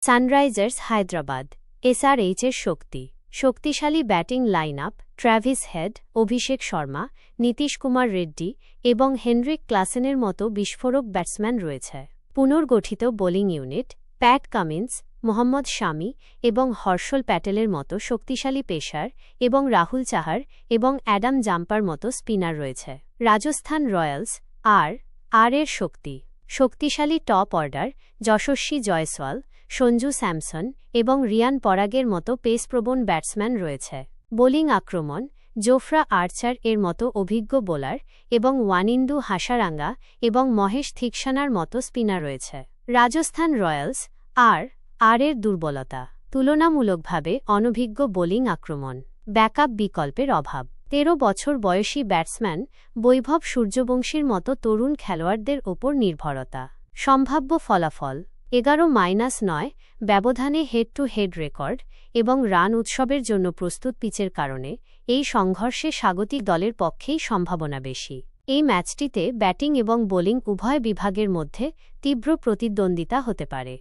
Sunrisers Hyderabad এসআরএইচের শক্তি শক্তিশালী batting line up Travis Head, Abhishek Sharma, Nitish Kumar Reddy এবং হেনরিক ক্লাসেনের মতো বিস্ফোরক ব্যাটসম্যান রয়েছে। পুনর্গঠিত bowling unit Pat Cummins, Mohammed Shami এবং হর্ষল প্যাটেলের মতো শক্তিশালী পেসার এবং রাহুল চাহার এবং অ্যাডাম জাম্পার মতো স্পিনার রয়েছে। রাজস্থান রয়্যালস এর শক্তি শক্তিশালী টপ অর্ডার যশস্বী জয়সওয়াল, সঞ্জু স্যামসন এবং রিয়ান পরাগের মতো পেসপ্রবণ ব্যাটসম্যান রয়েছে। বোলিং আক্রমণ জোফরা আর্চার এর মতো অভিজ্ঞ বোলার এবং ওয়ানিন্দু হাসারাঙ্গা এবং মহেশ থিকসানার মতো স্পিনার রয়েছে। রাজস্থান রয়্যালস এর দুর্বলতা তুলনামূলকভাবে অনভিজ্ঞ বোলিং আক্রমণ, ব্যাকআপ বিকল্পের অভাব। ১৩ বছর বয়সী ব্যাটসম্যান বৈভব সূর্যবংশীর মতো তরুণ খেলোয়াড়দের ওপর নির্ভরতা। সম্ভাব্য ফলাফল 11-9 ব্যবধানে হেড টু হেড রেকর্ড এবং রান উৎসবের জন্য প্রস্তুত পিচের কারণে এই সংঘর্ষে স্বাগতিক দলের পক্ষেই সম্ভাবনা বেশি। এই ম্যাচটিতে ব্যাটিং এবং বোলিং উভয় বিভাগের মধ্যে তীব্র প্রতিদ্বন্দ্বিতা হতে পারে।